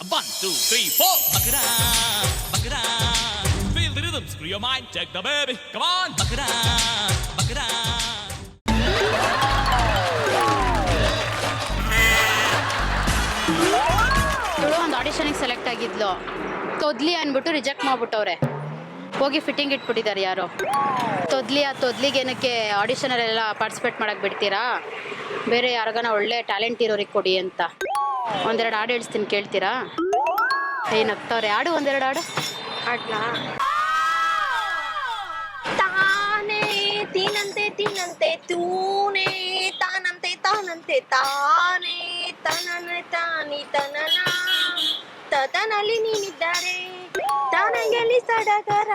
1, 2, 3, 4. Buck it up, buck it up. Feel the rhythm, screw your mind, check the baby. Come on, buck it up, buck it up. ಇವಳು ಒಂದು ಆಡಿಷನ್ಗೆ select ಆಗಿದ್ಲು, ತೊದ್ಲಿ ಅಂದ್ಬಿಟ್ಟು reject ಮಾಡ್ಬಿಟ್ಟವ್ರೆ. ಹೋಗಿ fitting ಇಟ್ಬಿಟ್ಟಿದ್ದಾರೆ ಯಾರು. ತೊದ್ಲಿಗೆ ಏನಕ್ಕೆ ಆಡಿಷನಲ್ಲೆಲ್ಲ participate ಮಾಡಕ್ಕೆ ಬಿಡ್ತೀರಾ, ಬೇರೆ ಯಾರಿಗಾನ ಒಳ್ಳೆ ಟ್ಯಾಲೆಂಟ್ ಇರೋರಿಗೆ ಕೊಡಿ ಅಂತ. ಒಂದೆರಡು ಹಾಡು ಹೇಳ್ತೀನಿ, ಕೇಳ್ತೀರಾ? ಏನಾಗ್ತವ್ರೆ, ಹಾಡು ಒಂದೆರಡು ಹಾಡು ಆಡ್ಲಾ? ತಾನೇ ತೀನಂತೆ ತೀನಂತೆ ತೂನೇ ತಾನಂತೆ ತಾನಂತೆ ತಾನೇ ತನನ ತಾನಿ ತನನ ತತನಲ್ಲಿ ನೀನಿದ್ದಾರೆ ತಾನಂಗೆಲ್ಲಿ ಸಡಗರ.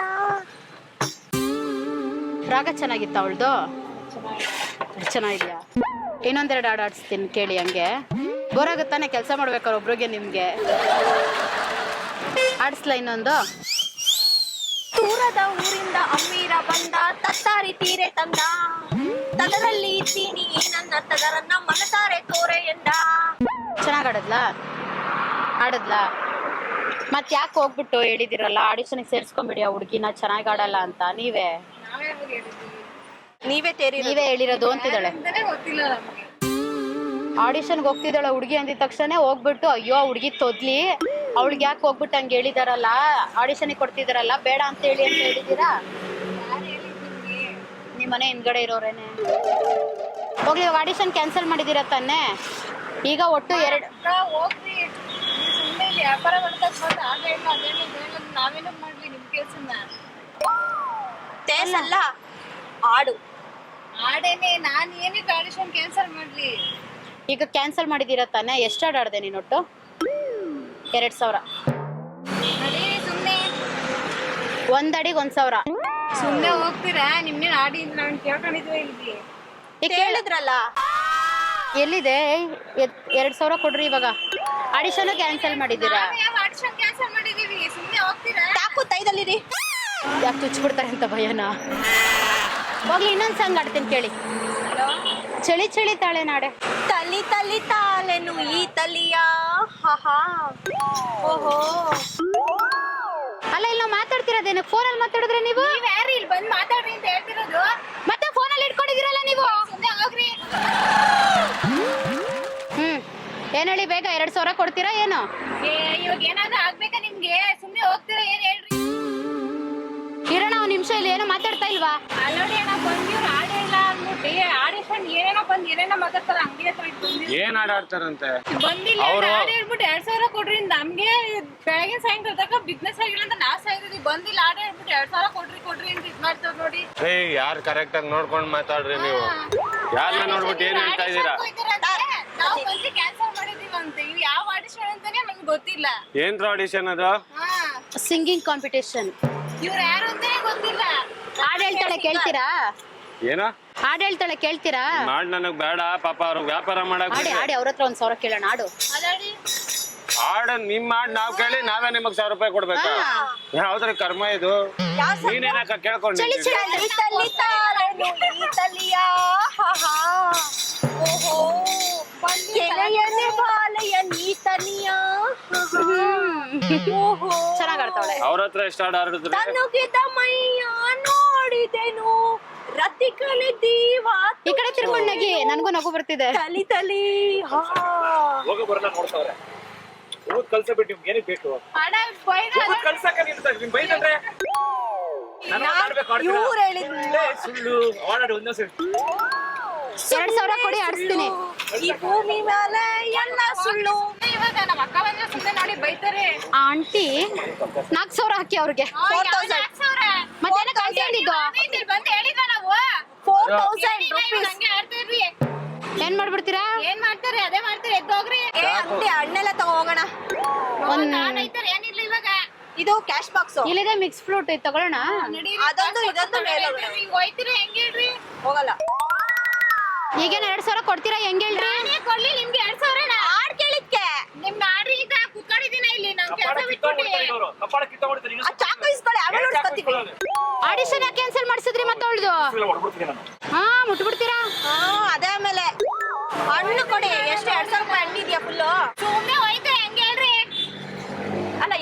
ರಾಗ ಚೆನ್ನಾಗಿತ್ತ ಅವಳ್ದು? ಚೆನ್ನಾಗಿದ್ಯಾ? ಇನ್ನೊಂದೆರಡು ಹಾಡು ಆಡಿಸ್ತೀನಿ ಕೇಳಿ. ಹಂಗೆ ಬೋರ್ ಆಗುತ್ತಾನೆ ಕೆಲಸ ಮಾಡ್ಬೇಕಾರೆ ಒಬ್ರಿಗೆ ನಿಮ್ಗೆ. ಆಡಿಸ್ಲಾ ಇನ್ನೊಂದು? ದೂರದ ಊರಿಂದ ಅಮ್ಮೀರ ಬಂದ ತತ್ತಾರಿ ತೀರೆ ತಂದ ತದರಲ್ಲಿ ಇದ್ದೀನಿ ನನ್ನ ತದರನ್ನ ಮನತಾರೆ ತೋರೆ ಎಂದ. ಚೆನ್ನಾಗಿ ಆಡದ್ಲಾ? ಮತ್ತೆ ಯಾಕೆ ಹೋಗ್ಬಿಟ್ಟು ಹೇಳಿದಿರಲ್ಲ ಆಡಿಷನ್ಗೆ ಸೇರ್ಸ್ಕೊಂಬಿಡಿ ಆ ಹುಡುಗಿನ, ಚೆನ್ನಾಗಿ ಆಡಲ್ಲ ಅಂತ. ನೀವೇ ಹೇಳಿರೋದು ಅಂತಿದ್ದಾಳೆ. ಆಡಿಷನ್ಗೆ ಹೋಗ್ತಿದ್ದಾಳೆ ಹುಡುಗಿ ಅಂದಿದ ತಕ್ಷಣ ಹೋಗ್ಬಿಟ್ಟು ಅಯ್ಯೋ ಹುಡುಗಿ ತೊದ್ಲಿ, ಅವಳಿಗೆ ಯಾಕೆ ಹೋಗ್ಬಿಟ್ಟು ಹಂಗೆ ಹೇಳಿದಾರಲ್ಲ, ಆಡಿಷನ್ಗೆ ಕೊಡ್ತಿದಾರಲ್ಲ, ಬೇಡ ಅಂತ ಹೇಳಿದ್ದೀರಾ? ನಿಮ್ಮ ಮನೆ ಹಿಂದ್ಗಡೆ ಇರೋರೇನೆ. ಹೋಗ್ಲಿ, ಆಡಿಷನ್ ಕ್ಯಾನ್ಸಲ್ ಮಾಡಿದ್ದೀರಾ ತಾನೆ? ಈಗ ಒಟ್ಟು ಎರಡು ಆಡು ಆಡೇನೆ. ನಾನು ಏನಕ್ಕೆ ಆಡಿಷನ್ ಕ್ಯಾನ್ಸಲ್ ಮಾಡ್ಲಿ? ಈಗ ಕ್ಯಾನ್ಸಲ್ ಮಾಡಿದ್ದೀರಾ ತಾನೆ? ಎಷ್ಟು ಹಾಡು ಆಡಿದೆ ನೀನು ಒಟ್ಟು? 2000. ಸುಮ್ನೆ ಒಂದ್ ಅಡಿಗೆ 1000. ಸುಮ್ನೆ ಹೋಗ್ತೀರಾ? ನಿಮ್ನೇನ್ ಆಡಿ ನಾನು ಕೇಳ್ಕೊಂಡಿದ್ವಿ ಇಲ್ಲಿ. ಕೇಳಿದ್ರಲ್ಲ, ಎಲ್ಲಿದೆ? 2000 ಕೊಡ್ರಿ. ಇವಾಗ ಆಡಿಷನ್ ಕ್ಯಾನ್ಸಲ್ ಮಾಡಿದ್ದೀರಾ? ಆಡಿಷನ್ ಕ್ಯಾನ್ಸಲ್ ಮಾಡಿದೀವಿ. ಸುಮ್ನೆ ಹೋಗ್ತೀರಾ? ಯಾಕೋ ತೈದಲ್ಲಿರಿ. ಯಾಕೆ ಚುಚ್ಬಿಡ್ತಾರೆ ಅಂತ ಭಯನಾ? ಹೋಗ್ಲಿ, ಇನ್ನೊಂದು ಸಾಂಗ್ ಆಡ್ತೀನಿ ಕೇಳಿ. ಚಳಿ ಚಳಿ ತಾಳೆ ನಾಡೆ. ತಲಿ ತಲಿ ತಾಳೆನು ಈ ತಲಿಯ ಹಾ ಓಹೋ. ಅಲ್ಲ, ಇಲ್ಲ ಮಾತಾಡ್ತಿರೋದೇನು? ಫೋನಲ್ಲಿ ಮಾತಾಡಿದ್ರೆ ನೀವು ಯಾರು ಇಲ್ಲಿ ಬಂದು ಮಾತಾಡ್ರಿ ಅಂತ ಹೇಳ್ತಿರೋದು? ಮತ್ತೆ ಫೋನಲ್ಲಿ ಇಟ್ಕೊಂಡಿದ್ದೀರಲ್ಲ ನೀವು. ಸುಮ್ನೆ ಹೋಗ್ರಿ. ಏನ್ ಹೇಳಿ, ಬೇಗ 2000 ಕೊಡ್ತೀರಾ ಏನು? ಇವಾಗ ಏನಾದ್ರೂ ಆಗ್ಬೇಕಾ ನಿಮ್ಗೆ? ಸುಮ್ನೆ ಹೋಗ್ತೀರಾ? ಏನ್ ಹೇಳ್ರಿ? ಕಿರಣ, ಒಂದ್ ನಿಮಿಷ, ಇಲ್ಲಿ ಏನೋ ಮಾತಾಡ್ತಾ ಇಲ್ವಾ? ಅಲ್ಲೋಡಿ ಅಣ್ಣ, ಬಂದಿವ್ರು ಆಡೇ ಇಲ್ಲ ಅಂದ್ಬಿಟ್ಟು ಆಡಿಷನ್ ಏನೇನೋ ಬಂದ್ ಏನೇನೋ ಮಾತಾಡ್ತಾರ. ಅಂಗಡಿ ಹತ್ರ ಇಟ್ಟು ಏನ್ ಆಡಾಡ್ತಾರಂತೆ? ಬಂದಿಲ್ಲ ಆಡಿ ಹೇಳ್ಬಿಟ್ಟು 2000 ಕೊಡ್ರಿ. ನಮ್ಗೆ ಬೆಳಗ್ಗೆ ಸಾಯಂಕಾಲ ತನಕ ಬಿಸ್ನೆಸ್ ಆಗಿಲ್ಲ ಅಂತ ನಾವ್ ಸಾಯಿದ್ವಿ. ಬಂದಿಲ್ಲ ಆಡಿ ಹೇಳ್ಬಿಟ್ಟು 2000 ಕೊಡ್ರಿ ಅಂತ ಇದ್ ಮಾಡ್ತಾವ್ ನೋಡಿ. ಯಾರು ಕರೆಕ್ಟ್ ಆಗಿ ನೋಡ್ಕೊಂಡ್ ಮಾತಾಡ್ರಿ ನೀವು. ಯಾರನ್ನ ನೋಡ್ಬಿಟ್ಟು ಏನ್ ಹೇಳ್ತಾ ಇದೀರಾ? ನಾವು ಬಂದು ಕ್ಯಾನ್ಸಲ್ ಮಾಡಿದೀವಿ ಅಂತ. ಇವ್ ಯಾವ ಆಡಿಷನ್ ಅಂತಾನೆ ನಮ್ಗೆ ಗೊತ್ತಿಲ್ಲ. ಏನ್ ಆಡಿಷನ್ ಅದು? Singing competition. ಇವ್ರು ಯಾರು ಅಂತಾನೆ ಗೊತ್ತಿಲ್ಲ. ಹಾಡ್ ಹೇಳ್ತಾಳೆ, ಕೇಳ್ತೀರಾ? ಏನ ಹಾಡ್ ಹೇಳ್ತಾಳೆ, ಕೇಳ್ತೀರಾ? ಮಾಡ್ ನನಗ್ ಬೇಡ ಪಾಪ, ಅವ್ರ ವ್ಯಾಪಾರ ಮಾಡಕ್. ಆಡಿ ಅವ್ರ ಹತ್ರ 1000 ಕೇಳೋಣ. ಹಾಡು ಅದಾಡಿ ಆಡ ನಿಮ್ ಮಾಡ್ ನಾವ್ ಕೇಳಿ ನಾವೇ ನಿಮಗ್ 1000 ರೂಪಾಯಿ ಕೊಡ್ಬೇಕಾ? ಯಾವ್ದ್ರ ಕರ್ಮ ಇದು? ನೀನೇನಕ್ಕ ಕೇಳ್ಕೊಂಡು ತಲಿ ತಲಿ ತಾಳೆನು ಈ ತಲಿಯ ಹಾ ಓಹೋ. ಕೆಳೆಯನೆ ಬಾಲೆಯ ನೀ ತಲಿಯ ಓಹೋ. ಚೆನ್ನಾಗ್ ಆಡ್ತಾವಳೆ. ಅವ್ರ ಹತ್ರ ಎಷ್ಟು ಆಡಿದ್ರೆ? ತನುಗಿದ ಮೈಯ ನೋಡಿದೆನು ರತಿ ಕಲಿದೀವ. ಈ ಕಡೆ ತಿರ್ಕೊಂಡ್ ನಗಿ, ನನ್ಗೂ ನಗು ಬರ್ತಿದೆ. ತಲಿ ತಲಿ ಹೋಗ ಬರಲ್ಲ ನೋಡ್ತಾವ್ರೆ. ಊದ್ ಕಲ್ಸಬಿಟ್ಟು ನಿಮ್ಗೆ ಏನಕ್ಕೆ ಬೇಕು? ಅಣ್ಣ ಬೈದ ಕಲ್ಸಕ್ಕ ನಿಮ್ ಬೈದಂದ್ರೆ ಇವ್ರು ಹೇಳಿದ್ರು ಸುಳ್ಳು ಆಡಾಡಿ ಒಂದೊಂದ್ಸರಿ 2000 ಕೊಡಿ, ಆಡಿಸ್ತೀನಿ. ಈ ಭೂಮಿ ಮೇಲೆ ಎಲ್ಲ ಸುಳ್ಳು. ಇವಾಗ ನಮ್ಮ ಅಕ್ಕ ಬಂದ್ರೆ ಸುಮ್ಮನೆ ನೋಡಿ ಬೈತಾರೆ. ಆಂಟಿ 4000 ಹಾಕಿ ಅವ್ರಿಗೆ. 4000 ಮತ್ತೇನ ಕಳ್ಸಿದ್ದು? ಬಂದು ಹೇಳಿದ ನಾವು 4000 ರೂಪೀಸ್. ಹಂಗೆ ಆಡ್ತಾ ಇರ್ರಿ. ಏನ್ ಮಾಡ್ಬಿಡ್ತೀರಾ? ಏನ್ ಮಾಡ್ತಾರೆ ಅದೇ ಮಾಡ್ತಾರೆ. ಎದ್ದೋಗ್ರಿ. ಅಂಗಡಿ ಹಣ್ಣೆಲ್ಲ ತಗೋ ಹೋಗೋಣ. ಐತಾರೆ ಏನಿಲ್ಲ ಇವಾಗ. ಇದು ಕ್ಯಾಶ್ ಬಾಕ್ಸ್. ಇಲ್ಲಿದೆ ಮಿಕ್ಸ್ ಫ್ರೂಟ್, ತಗೊಳ್ಳೋಣ. ಅದೊಂದು ಇದೊಂದು ಮೇಲೆ ಈಗ ಹೋಯ್ತೀರಿ ಹೆಂಗ್ ಹೇಳ್ರಿ? ಹೋಗಲ್ಲ. ಈಗೇನ 2000 ಕೊಡ್ತೀರಾ? ಹೆಂಗ್ ಹೇಳ್ರಿ? ನಾನೇ ಕೊಡ್ಲಿ ನಿಮ್ಗೆ 2000? ಆಡ್ ಕೇಳಿದ್ಕೆ ನಿಮ್ ಆಡ್ರಿ. ಈಗ ಕುತ್ಕೊಂಡಿದ್ದೀನ ಇಲ್ಲಿ ನಾವು ಕೆಲಸ ಬಿಟ್ಬಿಟ್ಟು. ಕಪ್ಪಾಳ ಕಿತ್ತೋಗ್ಬಿಡ್ತೀನಿ. ಆ ಚಾಕು ಇಸ್ಕೊಳ್ಳಿ, ಆಮೇಲೆ ಹೊಡ್ಸ್ಕೊತೀವಿ. ಆಡಿಷನ್ ಯಾಕೆ ಕ್ಯಾನ್ಸಲ್ ಮಾಡಿಸಿದ್ರಿ ಮತ್ತೆ ಅವಳ್ದು? ಹಾ, ಮುಟ್ಬಿಡ್ತೀರಾ? ಅದೇ ಆಮೇಲೆ ಹಣ್ಣು ಕೊಡಿ. ಎಷ್ಟು 2000 ರೂಪಾಯಿ ಹಣ್ಣಿದ್ಯಾ ಫುಲ್ಲು? ಸುಮ್ನೆ ಹೋಯ್ತಾರೆ ಹೆಂಗ್ ಹೇಳ್ರಿ?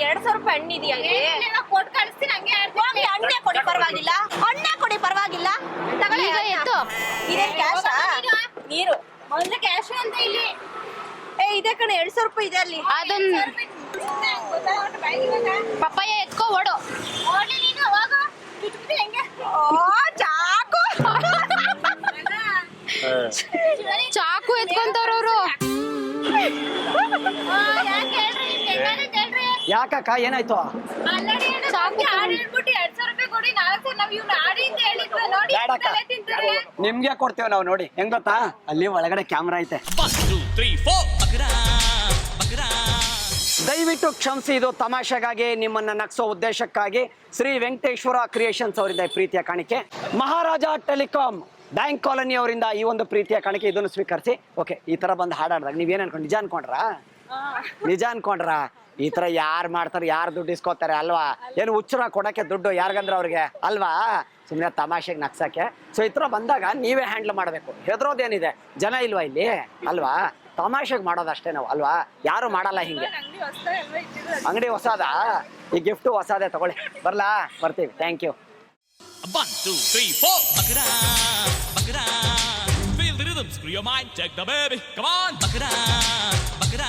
2,000 ರೂಪಾಯಿ ಹಣ್ಣಿದೆಯಾ ಕೊಟ್ಟು ಕಳಿಸ್ತೀನಿ ಹಂಗೆ ಹೋಗಿ ಹಣ್ಣೆ ಕೊಡಿ ಪರವಾಗಿಲ್ಲ ಹಣ್ಣೆ ಕೊಡಿ ಪರವಾಗಿಲ್ಲ ತಗೊಳ್ಳಿ ಈಗ ಎತ್ತು. ಇದೇನ್ ಕ್ಯಾಶ ನೀರು ಒಂದು ಕ್ಯಾಶ್ ಅಂತ ಇಲ್ಲಿ ಇದೆ ಕಣೆ 2,000 ರೂಪಾಯಿ ಇದೆ ಅಲ್ಲಿ ಅದನ್ನ ಪಪ್ಪಾಯ ಎತ್ಕೋ ಓಡು. ನೀನು ಹೋಗು ಕಿಟ್ಬಿಟ್ಟು ಹೆಂಗೆ ಓ ಚಾಕು ಚಾಕು ಎತ್ಕೊಂತವ್ರವ್ರು. ಯಾಕೆ ಹೇಳ್ರಿ ಹೇಳ್ರಿ ಯಾಕಕ್ಕ ಏನಾಯ್ತು? ಆಲ್ರೆಡಿ ಚಾಕು ಆಡಿ ಹೇಳ್ಬಿಟ್ಟು 2,000 ರೂಪಾಯಿ ಕೊಡಿ 4 ನಾವ್ ಇವ್ನ ಆಡಿ ಅಂತ ಹೇಳಿದ್ವಿ ನೋಡಿ ಬೇಡಕ್ಕ. ತಲೆ ತಿಂತಾರೆ ನಿಮ್ಗೆ ಕೊಡ್ತೇವೆ ನಾವು ನೋಡಿ ಹೆಂಗ್ ಗೊತ್ತಾ ಅಲ್ಲಿ ಒಳಗಡೆ ಕ್ಯಾಮ್ರಾ ಐತೆ. 1, 2, 3, 4 ಬಕರಾ ಬಕರಾ ದಯವಿಟ್ಟು ಕ್ಷಮಿಸಿ, ಇದು ತಮಾಷೆಗಾಗಿ ನಿಮ್ಮನ್ನ ನಗ್ಸೋ ಉದ್ದೇಶಕ್ಕಾಗಿ ಶ್ರೀ ವೆಂಕಟೇಶ್ವರ ಕ್ರಿಯೇಷನ್ಸ್ ಅವರಿಂದ ಈ ಪ್ರೀತಿಯ ಕಾಣಿಕೆ, ಮಹಾರಾಜ ಟೆಲಿಕಾಂ ಬ್ಯಾಂಕ್ ಕಾಲೋನಿ ಅವರಿಂದ ಈ ಒಂದು ಪ್ರೀತಿಯ ಕಾಣಿಕೆ, ಇದನ್ನು ಸ್ವೀಕರಿಸಿ. ಓಕೆ, ಈ ತರ ಬಂದು ಹಾಡಾಡ್ದಾಗ ನೀವೇನ್ ಅನ್ಕೊಂಡು ನಿಜ ಅನ್ಕೊಂಡ್ರಾ? ಈ ತರ ಯಾರು ಮಾಡ್ತಾರೆ, ಯಾರು ದುಡ್ಡು ಇಸ್ಕೋತಾರೆ ಅಲ್ವಾ? ಏನು ಹುಚ್ಚರ ಕೊಡಕ್ಕೆ ದುಡ್ಡು ಯಾರಿಗಂದ್ರೆ ಅವ್ರಿಗೆ ಅಲ್ವಾ? ಸುಮ್ಮನೆ ತಮಾಷೆಗೆ ನಗ್ಸಕ್ಕೆ. ಸೊ ಈ ತರ ಬಂದಾಗ ನೀವೇ ಹ್ಯಾಂಡಲ್ ಮಾಡಬೇಕು. ಹೆದರೋದೇನಿದೆ, ಜನ ಇಲ್ವಾ ಇಲ್ಲಿ ಅಲ್ವಾ? ತಮಾಷೆಗೆ ಮಾಡೋದಷ್ಟೇ ನಾವು ಅಲ್ವಾ? ಯಾರು ಮಾಡಲ್ಲ ಹಿಂಗೆ. ಅಂಗಡಿ ಹೊಸದ, ಈ ಗಿಫ್ಟು ಹೊಸದೇ, ತಗೊಳ್ಳಿ. ಬರ್ಲಾ? ಬರ್ತೀವಿ. Thank you. 1, 2, 3, 4 ಬಕರಾ ಬಕರಾ Feel the rhythm, screw your mind, check the baby, come on ಬಕರಾ ಬಕರಾ